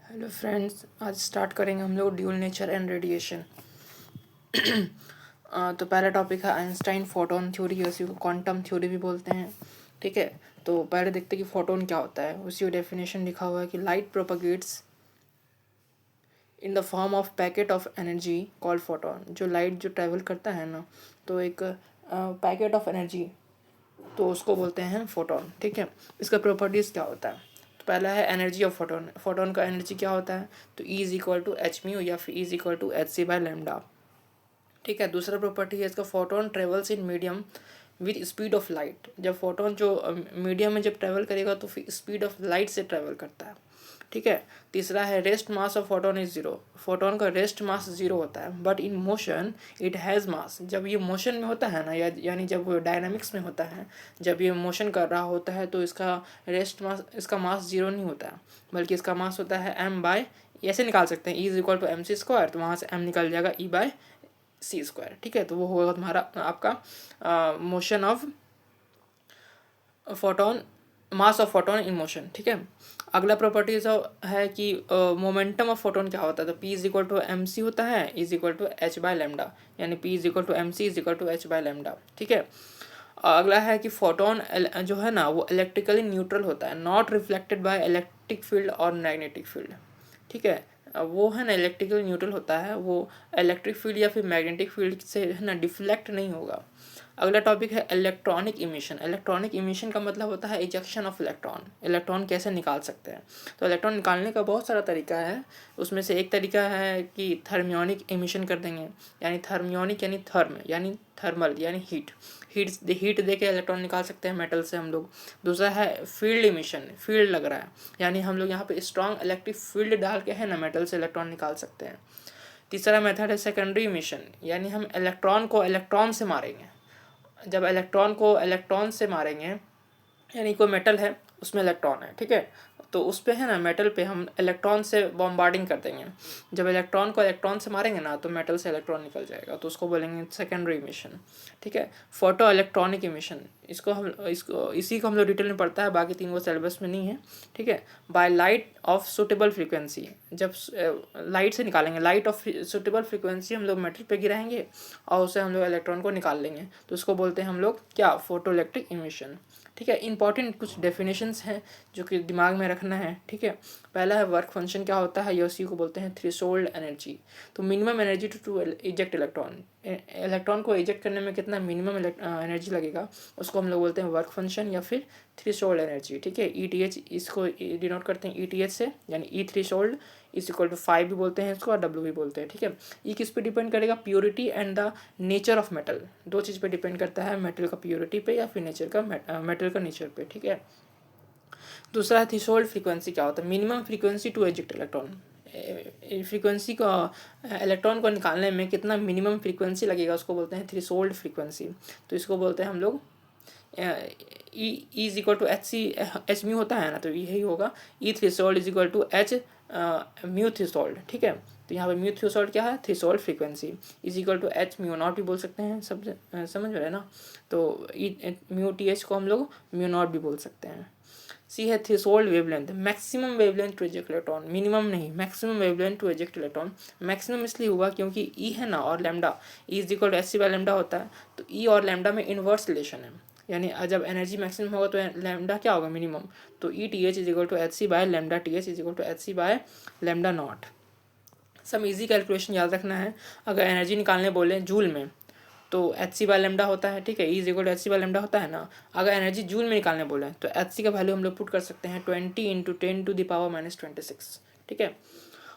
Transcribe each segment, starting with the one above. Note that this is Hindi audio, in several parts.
हेलो फ्रेंड्स, आज स्टार्ट करेंगे हम लोग ड्यूल नेचर एंड रेडिएशन। तो पहला टॉपिक है आइंस्टाइन फोटोन थ्योरी, उसी को क्वांटम थ्योरी भी बोलते हैं। ठीक है, तो पहले देखते हैं कि फोटोन क्या होता है। उसी डेफिनेशन लिखा हुआ है कि light propagates in the form of packet of energy called photon. जो लाइट जो ट्रैवल करता है ना, तो एक पैकेट ऑफ एनर्जी, तो उसको बोलते हैं फोटोन। ठीक है, इसका प्रॉपर्टीज़ क्या होता है। तो पहला है एनर्जी ऑफ फोटोन। फोटोन का एनर्जी क्या होता है, तो E is equal to H mu या फिर E is equal to H C by lambda. ठीक है, दूसरा प्रॉपर्टी है इसका, photon travels in medium with speed of light. जब फोटोन जो मीडियम में जब ट्रैवल करेगा तो फिर स्पीड ऑफ लाइट से ट्रैवल करता है। ठीक है, तीसरा है rest mass of photon is zero. Photon का रेस्ट मास जीरो होता है, but in motion it has मास। जब ये मोशन में होता है ना, यानी जब वो डायनामिक्स में होता है, जब ये मोशन कर रहा होता है, तो इसका रेस्ट मास, इसका मास जीरो नहीं होता है, बल्कि इसका मास होता है एम बाय, ऐसे निकाल सकते हैं, E is equal to M c square, तो वहाँ से एम निकल जाएगा ई बाय सी स्क्वायर। ठीक है, तो वो होगा तुम्हारा आपका motion of photon, mass of photon in motion. ठीक है, अगला प्रॉपर्टीज है कि मोमेंटम ऑफ फोटोन क्या होता है, तो P is equal to M C होता है, is equal to H by lambda, यानी P is equal to M C is equal to H by lambda. ठीक है, अगला है कि फोटोन जो है ना, वो इलेक्ट्रिकली न्यूट्रल होता है, not reflected by electric field और मैग्नेटिक फील्ड। ठीक है, वो है ना इलेक्ट्रिकल न्यूट्रल होता है, वो इलेक्ट्रिक फील्ड या फिर मैग्नेटिक फील्ड से है ना डिफ्लेक्ट नहीं होगा। अगला टॉपिक है इलेक्ट्रॉनिक इमिशन। इलेक्ट्रॉनिक इमिशन का मतलब होता है इजेक्शन ऑफ इलेक्ट्रॉन। इलेक्ट्रॉन कैसे निकाल सकते हैं, तो इलेक्ट्रॉन निकालने का बहुत सारा तरीका है। उसमें से एक तरीका है कि थर्मियोनिक इमिशन कर देंगे, यानी थर्मियोनिक यानी थर्म यानी थर्मल यानी हीट दे के इलेक्ट्रॉन निकाल सकते हैं मेटल से हम लोग। दूसरा है फील्ड इमिशन, फील्ड लग रहा है, यानी हम लोग यहाँ पे स्ट्रॉन्ग इलेक्ट्रिक फील्ड डाल के है ना मेटल से इलेक्ट्रॉन निकाल सकते हैं। तीसरा मेथड है सेकेंडरी इमिशन, यानी हम इलेक्ट्रॉन को इलेक्ट्रॉन से मारेंगे। जब इलेक्ट्रॉन को इलेक्ट्रॉन से मारेंगे, यानी कोई मेटल है उसमें इलेक्ट्रॉन है, ठीक है, तो उस पे है ना मेटल पे हम इलेक्ट्रॉन से बॉम्बार्डिंग कर देंगे। जब इलेक्ट्रॉन को इलेक्ट्रॉन से मारेंगे ना, तो मेटल से इलेक्ट्रॉन निकल जाएगा, तो उसको बोलेंगे सेकेंडरी इमिशन। ठीक है, फोटो इलेक्ट्रॉनिक इमिशन, इसको इसी को हम लोग डिटेल में पढ़ता है, बाकी तीन वो सिलेबस में नहीं है। ठीक है, by light of suitable frequency, जब लाइट से निकालेंगे, लाइट ऑफ सुटेबल फ्रीक्वेंसी हम लोग मेटल पे गिराएंगे और उससे हम लोग इलेक्ट्रॉन को निकाल लेंगे, तो उसको बोलते हैं हम लोग क्या, फोटो इलेक्ट्रिक इमिशन। ठीक है, इंपॉर्टेंट कुछ डेफिनेशंस हैं जो कि दिमाग में रखना है। ठीक है, पहला है वर्क फंक्शन क्या होता है, उसी को बोलते हैं थ्रेशोल्ड एनर्जी। तो minimum energy to eject electron, electron को इजेक्ट करने में कितना मिनिमम एनर्जी लगेगा, उसको हम लोग बोलते हैं वर्क फंक्शन या फिर थ्रेशोल्ड एनर्जी। ठीक है, ई टी एच इसको डिनोट करते हैं ई टी एच से, यानी ई थ्रेशोल्ड इज इक्वल टू 5 भी बोलते हैं इसको और डब्ल्यू भी बोलते हैं। ठीक है, ये किस पे डिपेंड करेगा, purity and the nature of metal, दो चीज़ पे डिपेंड करता है, मेटल का प्योरिटी पे या फिर मेटल का नेचर पे। ठीक है, दूसरा है थ्रेशोल्ड फ्रीक्वेंसी क्या होता है, minimum frequency to eject electron. Frequency का इलेक्ट्रॉन को निकालने में कितना मिनिमम फ्रीक्वेंसी लगेगा, उसको बोलते हैं थ्रेशोल्ड फ्रीक्वेंसी। तो इसको बोलते हैं हम लोग E is equal to H mu होता है ना, तो यही होगा E threshold is equal to H mu threshold. ठीक है, तो यहाँ पे म्यू थ्रेशोल्ड क्या है, threshold frequency is equal to H mu nought भी बोल सकते हैं, सब समझ रहे हैं ना। तो ई म्यू टी एच को हम लोग म्यू नॉट भी बोल सकते हैं। सी है threshold wavelength, maximum wavelength to eject electron, minimum नहीं, maximum wavelength to eject electron. Maximum इसलिए हुआ क्योंकि ई है ना और lambda, E is equal to H C by lambda होता है, तो ई और लैम्डा में इन्वर्स रिलेशन है, यानी जब एनर्जी मैक्सिमम होगा तो लैम्डा क्या होगा, मिनिमम। तो E T H is equal to H C by lambda T H is equal to H C by lambda naught. सब इजी कैलकुलेशन याद रखना है। अगर एनर्जी निकालने बोले जूल में, तो एच सी बाय लेमडा होता है। ठीक है, E is equal to H C by lambda होता है ना। अगर एनर्जी जूल में निकालने बोले तो एच सी का वैल्यू हम लोग पुट कर सकते हैं 20 इंटू 10⁻⁻26। ठीक है,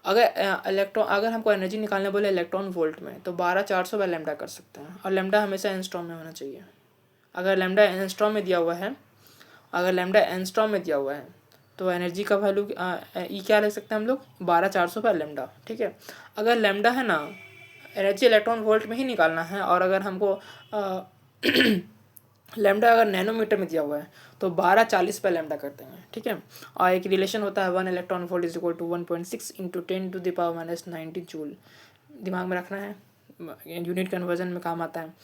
अगर हमको एनर्जी निकालने बोले इलेक्ट्रॉन वोल्ट में, तो 12,400 बाय लेमडा कर सकते हैं, और लेमडा हमेशा एंगस्ट्रॉम में होना चाहिए। अगर लेमडा एंगस्ट्रॉम में दिया हुआ है, अगर लेमडा एंगस्ट्रॉम में दिया हुआ है, तो एनर्जी का वैल्यू ई क्या ले सकते हैं हम लोग, 12,400 बाय लेमडा। ठीक है, अगर लेमडा है ना, एनर्जी इलेक्ट्रॉन वोल्ट में ही निकालना है, और अगर हमको लेमडा अगर नैनोमीटर में दिया हुआ है, तो 1240 पे लेमडा करते हैं। ठीक है, और एक रिलेशन होता है 1 electron volt is equal to 1.6 into 10⁻⁻90 joule, दिमाग में रखना है, यूनिट कन्वर्जन में काम आता है।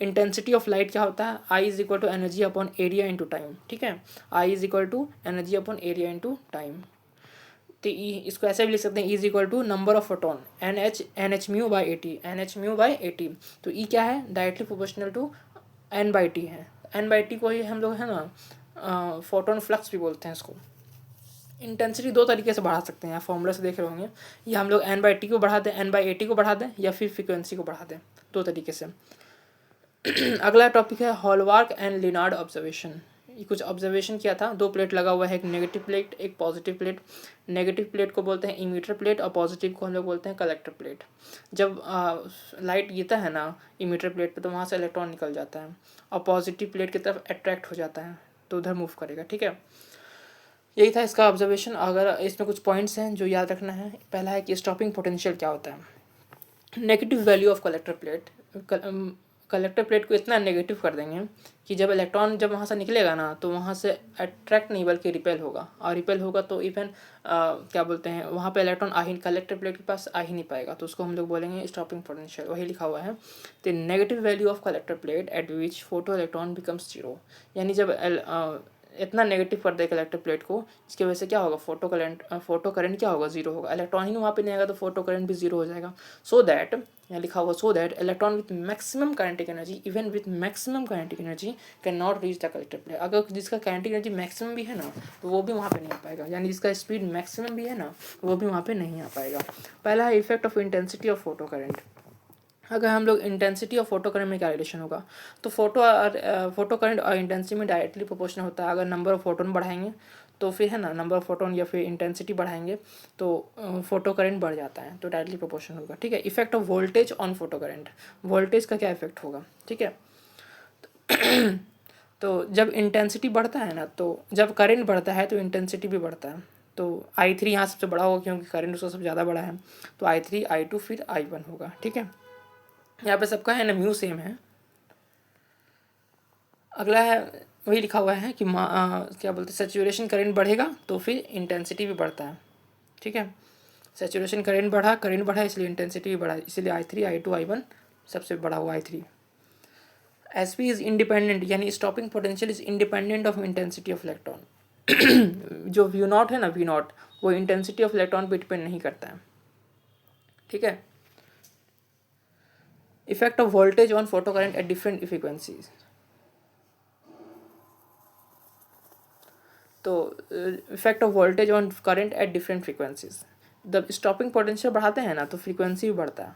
इंटेंसिटी ऑफ लाइट क्या होता है, I is equal to energy upon area into time. ठीक है, I is equal to energy upon area into time. तो ई इसको ऐसे भी लिख सकते हैं, E is equal to number of photon N H mu by 80, N H mu by 80। तो ई क्या है, directly proportional to N by T है। एन बाई टी को ही हम लोग है ना फोटोन फ्लक्स भी बोलते हैं इसको। इंटेंसिटी दो तरीके से बढ़ा सकते हैं, आप फॉर्मूला से देख रहे होंगे, या हम लोग एन बाई टी को बढ़ा दें, एन बाई 80 को बढ़ा दें, या फिर फ्रिक्वेंसी को बढ़ा दें, दो तरीके से। अगला टॉपिक है हॉलमार्क एंड लिनार्ड ऑब्जर्वेशन। ये कुछ ऑब्जर्वेशन किया था, दो प्लेट लगा हुआ है, एक नेगेटिव प्लेट एक पॉजिटिव प्लेट। नेगेटिव प्लेट को बोलते हैं इमीटर प्लेट और पॉजिटिव को हम लोग बोलते हैं कलेक्टर प्लेट। जब लाइट गिरता है ना इमीटर प्लेट पे तो वहाँ से इलेक्ट्रॉन निकल जाता है और पॉजिटिव प्लेट की तरफ अट्रैक्ट हो जाता है, तो उधर मूव करेगा। ठीक है, यही था इसका ऑब्जर्वेशन। अगर इसमें कुछ पॉइंट्स हैं जो याद रखना है। पहला है कि स्टॉपिंग पोटेंशियल क्या होता है। Negative value of collector plate, collector plate को इतना नेगेटिव कर देंगे कि जब इलेक्ट्रॉन जब वहाँ से निकलेगा ना तो वहाँ से अट्रैक्ट नहीं बल्कि रिपेल होगा, और रिपेल होगा तो इवन क्या बोलते हैं वहाँ पे इलेक्ट्रॉन आ ही कलेक्टर प्लेट के पास आ ही नहीं पाएगा, तो उसको हम लोग बोलेंगे स्टॉपिंग पोटेंशियल। वही लिखा हुआ है, the negative value of collector plate at which photo electron becomes zero. यानी जब इतना नेगेटिव कर दे कलेक्टर प्लेट को, इसकी वजह से क्या होगा, फोटो करंट क्या होगा, जीरो होगा। इलेक्ट्रॉन ही वहाँ पे नहीं आएगा तो फोटो करंट भी जीरो हो जाएगा। सो दैट यहाँ लिखा हुआ, so that electron with maximum kinetic energy, even with maximum kinetic energy can not reach the collector plate. अगर जिसका काइनेटिक एनर्जी मैक्सिमम भी है ना तो वो भी वहाँ पे नहीं आ पाएगा, यानी जिसका स्पीड मैक्सिमम भी है ना वो भी वहाँ पे नहीं आ पाएगा। पहला है effect of intensity of photo current. अगर हम लोग इंटेंसिटी और फोटो करंट में क्या रिलेशन होगा, तो फोटो करंट और इंटेंसिटी में डायरेक्टली प्रोपोर्शनल होता है। अगर नंबर ऑफ फोटोन बढ़ाएंगे तो फिर है ना नंबर ऑफ फोटोन या फिर इंटेंसिटी बढ़ाएंगे तो फोटो करंट बढ़ जाता है, तो डायरेक्टली प्रोपोर्शनल होगा। ठीक है, effect of voltage on photo current, voltage का क्या इफेक्ट होगा। ठीक है, तो जब इंटेंसिटी बढ़ता है ना, तो जब करंट बढ़ता है तो इंटेंसिटी भी बढ़ता है। तो I3 यहाँ सबसे बड़ा होगा क्योंकि करंट उसका सबसे ज़्यादा बड़ा है, तो I3 I2 फिर I1 होगा। ठीक है, यहाँ पे सबका है ना म्यू सेम है। अगला है वही लिखा हुआ है कि क्या बोलते हैं, सैचुरेशन करंट बढ़ेगा तो फिर इंटेंसिटी भी बढ़ता है। ठीक है, सैचुरेशन करंट बढ़ा इसलिए इंटेंसिटी भी बढ़ा, इसलिए I3 I2 I1 सबसे बड़ा हुआ I3। SP इज इंडिपेंडेंट, यानी stopping potential is independent of intensity of electron. जो V0 है ना, V0 वो इंटेंसिटी ऑफ इलेक्ट्रॉन पे डिपेंड नहीं करता है। ठीक है, effect of voltage on photo current at different frequencies. तो effect of voltage on current at different frequencies, जब स्टॉपिंग पोटेंशियल बढ़ाते हैं ना तो फ्रीक्वेंसी भी बढ़ता है,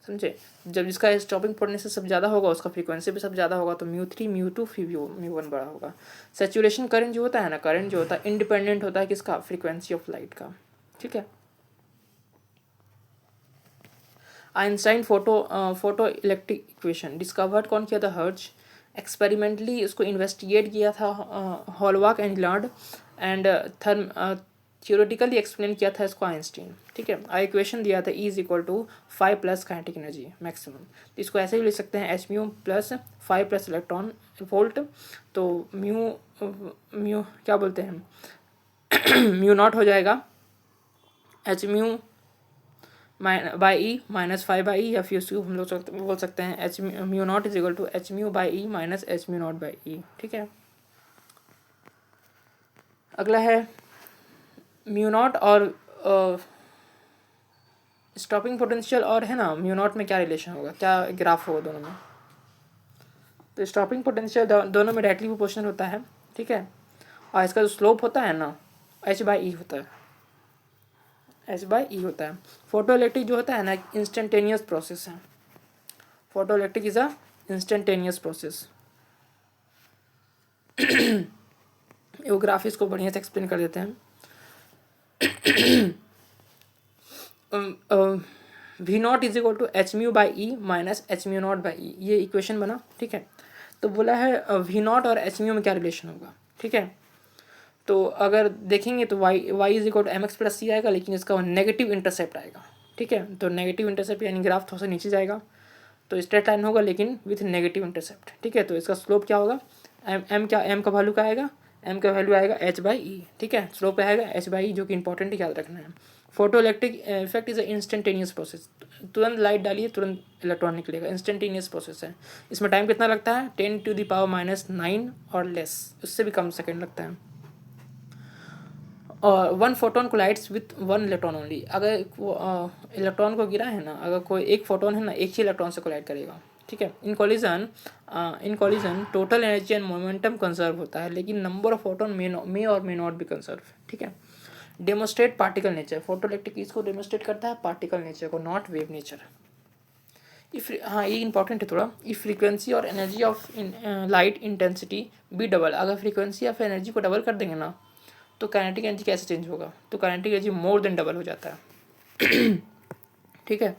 समझे। जब जिसका स्टॉपिंग पोटेंशियल सब ज़्यादा होगा उसका फ्रीक्वेंसी भी सब ज़्यादा होगा, तो μ3 μ2 फिर μ1 बड़ा होगा। सैचुरेशन करंट जो होता है ना, करंट जो होता है इंडिपेंडेंट होता है किसका, फ्रीक्वेंसी ऑफ लाइट का। ठीक है, Einstein photo electric equation discovered कौन किया था, हर्ट्ज। एक्सपेरिमेंटली इसको इन्वेस्टिगेट किया था hallmark and Lenard, and theoretically explain किया था इसको आइंस्टीन। ठीक है, इक्वेशन दिया था E is equal to 5 plus kinetic energy maximum, तो इसको ऐसे भी लिख सकते हैं H mu plus 5 plus electron volt. तो म्यू क्या बोलते हैं म्यू नॉट हो जाएगा H mu by E minus 5/E, या फिर उसको हम लोग बोल सकते हैं H mu nought is equal to H mu by E minus H mu nought by E. ठीक है, अगला है म्यू नॉट और स्टॉपिंग पोटेंशियल और है ना म्यू नॉट में क्या रिलेशन होगा, क्या ग्राफ होगा दोनों में। तो स्टॉपिंग पोटेंशियल दोनों में डायरेक्टली प्रोपोर्शनल होता है। ठीक है, और इसका जो स्लोप होता है ना H/E होता है, H/E होता है। फोटो इलेक्ट्रिक जो होता है ना इंस्टेंटेनियस प्रोसेस है, photo electric is a instantaneous process. वो ग्राफिक्स को बढ़िया से एक्सप्लेन कर देते हैं। V0 is equal to H mu by E minus H mu nought by E, ये इक्वेशन बना। ठीक है, तो बोला है V0 और एच म्यू में क्या रिलेशन होगा। ठीक है, तो अगर देखेंगे तो y is equal to M X plus C आएगा, लेकिन इसका नेगेटिव इंटरसेप्ट आएगा। ठीक है, तो नेगेटिव इंटरसेप्ट यानी ग्राफ थोड़ा सा नीचे जाएगा, तो स्ट्रेट लाइन होगा लेकिन विथ नेगेटिव इंटरसेप्ट। ठीक है, तो इसका स्लोप क्या होगा, एम का वैल्यू क्या आएगा, एम का वैल्यू आएगा H/E। ठीक है, स्लोप आएगा H/E, जो कि इंपॉर्टेंट याद रखना है। Photo electric effect is instantaneous process, तुरंत लाइट डालिए तुरंत इलेक्ट्रॉन निकलेगा, इंस्टेंटेनियस प्रोसेस है। इसमें टाइम कितना लगता है 10⁻⁹ और लेस, उससे भी कम सेकेंड लगता है। और one photon collides with one electron only, अगर इलेक्ट्रॉन को गिरा है ना, अगर कोई एक फोटोन है ना, एक ही इलेक्ट्रॉन से कोलाइड करेगा, ठीक है। In collision total energy and momentum conserve होता है, लेकिन नंबर ऑफ फोटोन मे और मे नॉट बी कंजर्व, ठीक है। डेमोस्ट्रेट पार्टिकल नेचर, फोटोइलेक्ट्रिक इसको डेमोस्ट्रेट करता है पार्टिकल नेचर को, नॉट वेव नेचर। इफ हाँ ये इंपॉर्टेंट है थोड़ा, इफ फ्रीक्वेंसी और energy of light intensity be double, अगर फ्रीक्वेंसी या फिर एनर्जी को डबल कर देंगे ना तो काइनेटिक एनर्जी कैसे चेंज होगा, तो kinetic energy more than double हो जाता है ठीक है।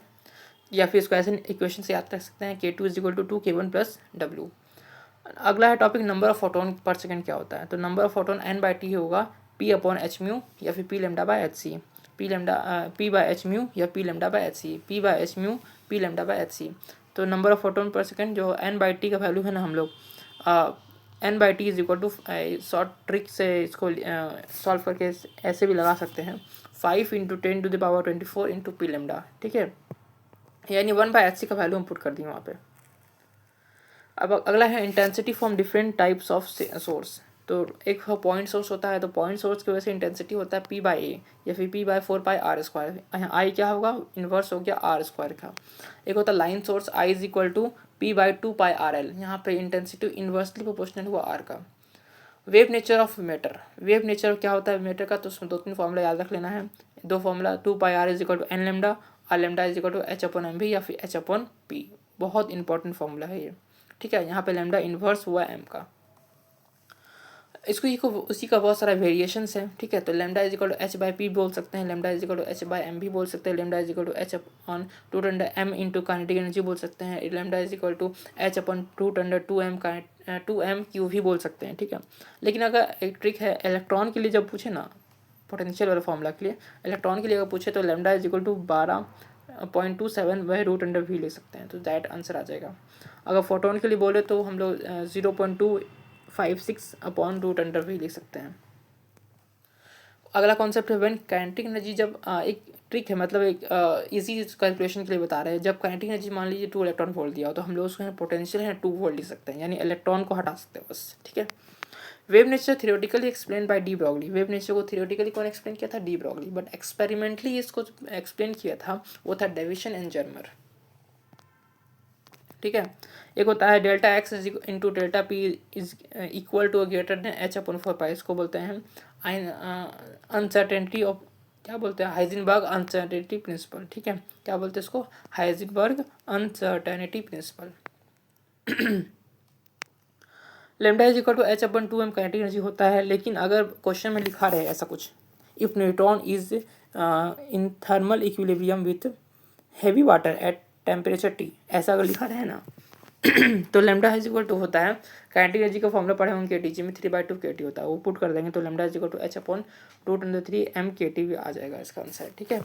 या फिर इसको ऐसे इक्वेशन से याद रख सकते हैं K2 = 2K1 + W। अगला है टॉपिक नंबर ऑफ फोटोन पर सेकंड क्या होता है, तो नंबर ऑफ फोटोन n/t होगा P/h/μ या फिर P/hc, P/h/μ या P/hc, P/h/μ P/hc। तो नंबर ऑफ फोटोन पर सेकंड जो n/t का वैल्यू है ना, हम लोग n/t = शॉर्ट ट्रिक से इसको सॉल्व करके ऐसे भी लगा सकते हैं 5 × 10⁻24 × P λ, ठीक है। यानी 1/hc का वैल्यू हम पुट कर दिए वहाँ पे। अब अगला है intensity from different types of source, तो एक पॉइंट सोर्स होता है, तो पॉइंट सोर्स की वजह से इंटेंसिटी होता है P/a या फिर P/4πr²। यहाँ I क्या होगा, इन्वर्स हो गया r² का। एक होता है लाइन सोर्स I = P/2πrl, यहाँ पे इंटेंसिटी इन्वर्सली प्रोपोर्शनल हुआ r का। Wave nature of matter, wave nature क्या होता है मैटर का, तो उसमें 2-3 फॉर्मूला याद रख लेना है। दो formula 2πr = n λ, r λ = h/mv या फिर h/p, बहुत इंपॉर्टेंट फॉर्मूला है ये, ठीक है। यहाँ पे लैम्डा इन्वर्स हुआ m का। इसको उसी का बहुत सारा वेरिएशंस है, ठीक है। तो लैम्डा h/p बोल सकते हैं, लैम्डा h/m भी बोल सकते हैं, lambda h/2m into kinetic energy बोल सकते हैं, लैम्डा h/2m भी बोल सकते हैं, ठीक है। लेकिन अगर एक ट्रिक है, इलेक्ट्रॉन के लिए जब पूछे ना पोटेंशियल वाला फॉर्मूला के लिए, इलेक्ट्रॉन के लिए अगर पूछे तो लैम्डा = 12.27 वह √v ले सकते हैं, तो दैट आंसर आ जाएगा। अगर फोटोन के लिए बोले तो हम लोग 0.256/√v लिख सकते हैं। अगला कॉन्सेप्ट है व्हेन काइनेटिक एनर्जी, जब एक ट्रिक है, मतलब एक इजी कैलकुलेशन के लिए बता रहे हैं। जब काइनेटिक एनर्जी मान लीजिए 2 इलेक्ट्रॉन वोल्ट दिया हो, तो हम लोग उसको पोटेंशियल है 2 वोल्ट लिख सकते हैं, यानी इलेक्ट्रॉन को हटा सकते हैं बस, ठीक है। Wave nature theoretically explain by de Broglie, wave nature को थियोरेटिकली कौन एक्सप्लेन किया था, डी ब्रॉगली, बट एक्सपेरिमेंटली इसको एक्सप्लेन किया था वो था डेविसन एंड जर्मर, ठीक है। एक होता है Δx × Δp = h/4π, इसको बोलते हैं अनसर्टेनिटी ऑफ, क्या बोलते हैं, हाइजेनबर्ग अनसर्टेनिटी प्रिंसिपल, ठीक है। क्या बोलते हैं इसको, Heisenberg uncertainty principle. Lambda = h/2m kinetic energy होता है, लेकिन अगर क्वेश्चन में लिखा रहे ऐसा कुछ, if neutron is in thermal equilibrium with heavy water at temperature T, ऐसा अगर लिखा रहे ना तो लैम्डा = होता है, काइनेटिक एनर्जी का फॉर्मूला पढ़े होंगे kT में 3/2 kT होता है, वो पुट कर देंगे तो लैम्डा = h/√3 m kT भी आ जाएगा इसका आंसर, ठीक है।